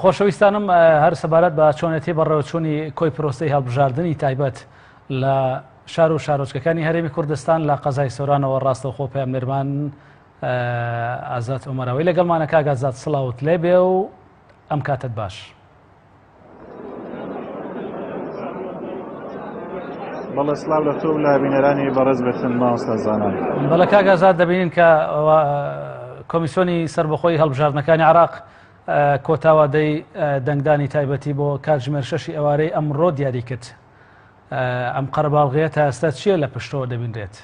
خۆشەویستانم هەر سەبارەت بە چۆنێتی بەڕێوەچوونی کۆی پرۆسەی هەڵبژاردننی تایبەت لە شار و شارۆچکەکانی هەرێمی کوردستان لە قەزای سۆرانەوە ڕاستەوخۆ پەیامنێرمان ئازاد عومەراوی لەگەڵمانە کاک ئازاد سڵاوت لێبێ و ئەم کاتت باش. بەڵێ سڵاو لە تۆ و لە بینەرانی بەڕێز بێتن مامۆستا زانان. بەڵێ کاک ئازاد دەبینین کە کۆمیسیۆنی سەربەخۆی هەڵبژاردنەکانی عێراق کۆتاوادەی دەنگدانی تایبەتی بۆ کاتژمێر 6 ئێوارەی ئەمڕۆ دیاری کرد. ئەم قەرەباڵغەیە تا ئێستا چییە لە پشتەوە دەبینرێت؟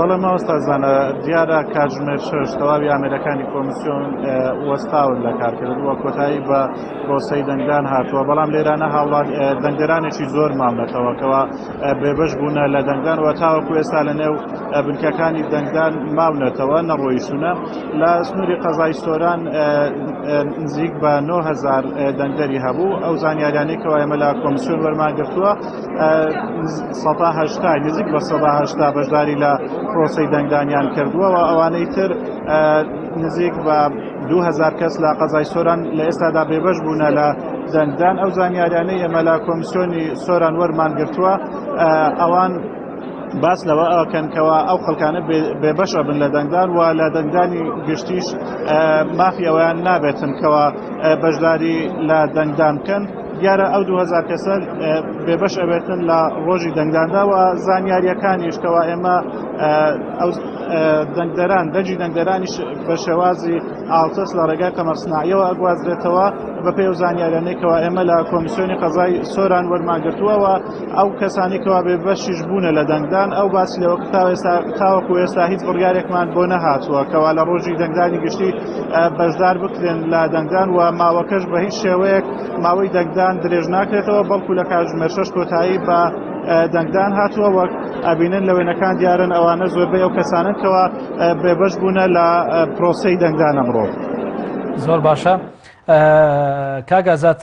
بەڵێ مامۆستا زانە دیارە کاتژمێر 6 تەواوی ئامێرەکانی کۆمیسیۆن وەستاون لە کارکردنەوە کۆتایی بە پرۆسەی دەنگدان هاتووە، بەڵام لێرانە هاوڵات دەنگدەرانێکی زۆر مامنێتەوە کەوا بێبەش بوونە لە دەنگدانەوە تاوەکو ئێستا لە نێو بنکەکانی دەنگدان ماونێتەوە نەڕۆیشتونە. لە سنووری قەزای سۆران نزیک بە 9000 دەنگدەری هەبوو. ئەو زانیاریانەی کەوا ئێمە لە کۆمیسیۆن وەرمانگرتووە 180 نزیک بە 180 بەشداری لە پرۆسەی دەنگدانیان کردووەوە. ئەوانەی تر نزیک بە 2000 کەس لە قەزای سۆران لە ئێستادا بێبەش بوونە لە دەنگدان. ئەو زانیاریانەی ئێمە لە کۆمیسیۆنی سۆران وەرمانگرتووە ئەوان باس لەوە ئەوکەنکەوە ئەو خەڵکانە بێبەشە بن لە دەنگدان و لە دەنگدانی گشتیش مافی ئەویان نابێتن کەوە بەشداری لە دەنگدان بکەن. دیارە ئەو 2000 کەسە بێبەش ئەبێتن لە ڕۆژی دەنگداندا و زانیاریەکانیش کەوا ئێمە ئەو دەنگدەران دەنجی دەنگدەرانیش بە شێوازی ئاڵتەس لە ڕێگای قەمەرسناییەوە ئەگوازرێتەوە بە پێی و زانیاریانەی کەوا ئێمە لە کۆمیسیۆنی قەزای سۆران وەرمانگرتووەوە. ئەو کەسانی کەوا بێبەشیش بوونە لە دەنگدان ئەو باسی لەوە تاوەکو ئێستا هیچ بڕیارێکمان بۆ نەهاتووە کەوا لە ڕۆژی دەنگدانی گشتی بەشدار بکرێن لە دەنگدان و ماوەکەش بە هیچ شێوەیەک ماوەی دەنگدان درێژ ناکرێتەوە، بەڵکو لە کاتژمێر 6 کۆتایی بە دەنگدان هاتووە. وەک ئەبینن لە وێنەکان دیارن ئەوانە زۆربەی ئەو کەسانن کەوا بێبەش بوونە لە پرۆسەی دەنگدان ئەمڕۆ. زۆر باشە. کاک ئازاد،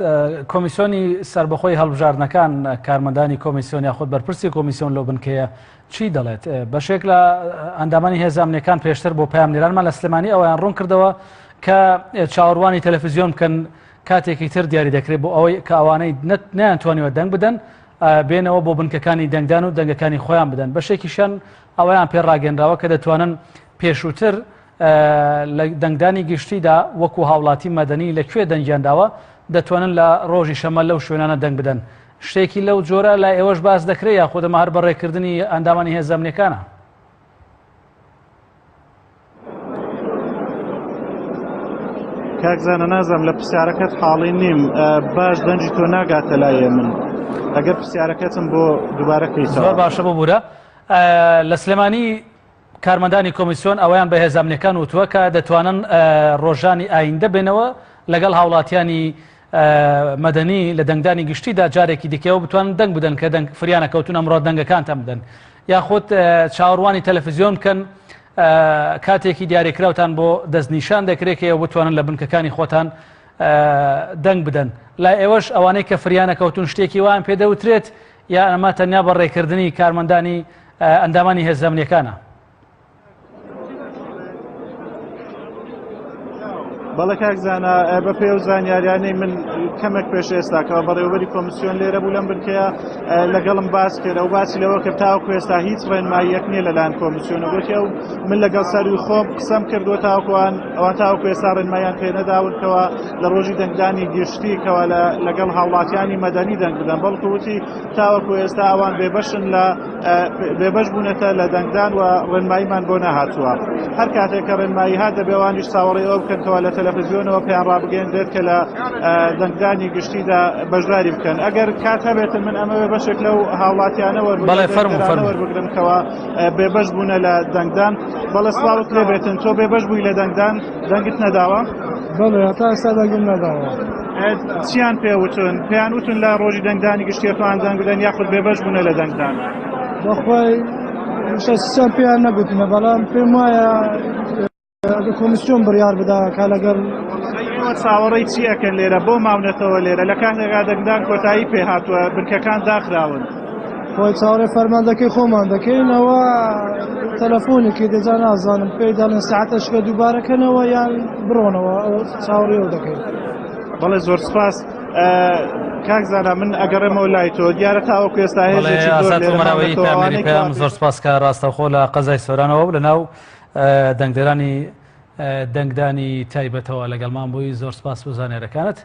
کۆمیسیۆنی سەربەخۆی هەڵبژاردنەکان کارمەندانی کۆمیسیۆن یاخود بەرپرسی کۆمیسیۆن لەو بنکەیە چی دەڵێت؟ بەشێک لە ئەندامانی هێزانمنیەکان پێشتر بۆ پەیامنێرانمان لە سلێمانی ئەویان ڕوون کردەوە کە چاوەڕوانی تەلەڤیزیۆن بکەن کاتێکی تر دیاری دەکرێت بۆ ئەوەی کە ئەوانەی نەیانتوانیوە دەنگ بدەن بێنەوە بۆ بنکەکانی دەنگدان و دەنگەکانی خۆیان بدەن. بەشێکیشان ئەوەیان پێڕاگەنراوە کە دەتوانن پێشووتر لە دەنگدانی گشتیدا وەکو هاوڵاتی مەدەنی لەکوێ دەنگیانداوە دەتوانن لە ڕۆژی شەمە لەو شوێنانە دەنگ بدەن. شتێکی لەو جۆرە لای ئێوەش باس دەکرێت یا خۆدەمە هەر بەڕێکردنی ئەندامانی هێزانمنیەکانە؟ کاکزانە نازم لە پرسیارەکەت حاڵی نیم، باش دەنجی تۆ ناگاتە لایە من ئەگەر پرسیارەکەتم بۆ دووبارە کەیتەوە. زۆر باشە بۆ بورە. لە سلێمانی کارمەندانی کۆمیسیۆن ئەویان بە هێزانمنیەکان وتووە کە دەتوانن ڕۆژانی ئایندە بێنەوە لەگەڵ هاوڵاتیانی مەدەنی لە دەنگدانی گشتیدا جارێکی دیکەوە بتوانن دەنگ بدەن کە دەنگ فریانە کەوتون ئەمڕۆ دەنگەکانتان بدەن، یاخود چاوەڕوانی تەلەڤیزیۆن بکەن کاتێکی دیاریکراوتان بۆ دەستنیشان دەکرێت کە ئێوە بتوانن لە بنکەکانی خۆتان دەنگ بدەن. لای ئێوەش ئەوانەی کە فریانە کەوتون شتێکی وان پێدەوترێت یا ئەمە تەنیا بەڕێکردنی کارمەندانی ئەندامانی هێزانمنیەکانە؟ بەڵێ کاکزانە بە پێ و زانیاریانەی من کەمێک پێش ئێستاکەوە بەڕێوەبەری کۆمیسیۆن لێرە بوو لەم بنکەیە لەگەڵم باس کرد ئەو باسی لەوە کرد تاوەکو ئێستا هیچ ڕێنماییەک نییە لەلایەن کۆمیسیۆنە گوتی و من لەگەڵ سەروی خۆم قسەم کردووە تاوەکوان ئەوان تاوەکو ئێستا ڕێنماییان پێ نەداونکەوە لە ڕۆژی دەنگدانی گشتی کەوە لەگەڵ هاوڵاتیانی مەدەنی دەنگ بدەن، بەڵکو وتی تاوەکو ئێستا ئەوان بێبەشن لە بێبەش بوونەتە لە دەنگدان و ڕێنماییمان بۆ نەهاتووە. هەر کاتێک کە ڕێنمایی هات دەبێوانیش چاوەڕێی ئەو بکەنکەوە لە تەلەڤیزیۆنەوە پێیان ڕابگەیەندرێت کە لە دەنگدانی گشتیدا بەشداری بکەن. ئەگەر کات هەبێتن من ئەمەوێ بەشێک لەو هاوڵاتیانە وەربگرم کەوە بێبەش بوونە لە دەنگدان. بەڵێ سڵاوت لێ بێتن، تۆ بێبەش بووی لە دەنگدان، دەنگت نەداوە؟ بەڵێ هەتا ئێستا دەنگم نەداوە. چیان پێوتن؟ پێیان وتن لە ڕۆژی دەنگدانی گشتیەکەوان دەنگ بدەن یاخود بێبەش بوونە لە دەنگدان؟ بەخوای چیان پێیان نەگوتنە، بەڵام پێم وایە کۆمیسیۆن بڕیار بدا کا لەگەڵ چاوەڕێی چی ئەکەن لێرە بۆ ماونەتەوە لێرە لە کاتێکا دەنگدان کۆتایی پێ هاتووە بنکەکان داخراون. خۆی چاوەڕێ فەرماندەکەی خۆمان دەکەینەوە تەلەفۆنێکی دەجا نازانم پێی دەڵێن ساعتەشکە دووبارەکەنەوە یان بڕۆنەوە چاوەڕێ ئەو دەکەین. بەڵێ زۆر سپاس. کاک زانا من ئەگەڕێمەوە لای تۆ دیارە تاوەکو ئێستا هێزی پەیامی پێم زۆر سپاس کە ڕاستەوخۆ لە قەزای سۆرانەوە لە ناو دەنگدەرانی دەنگدانی تایبەتەوە لەگەڵمان بووی زۆر سپاس بۆ زانێرەکانت.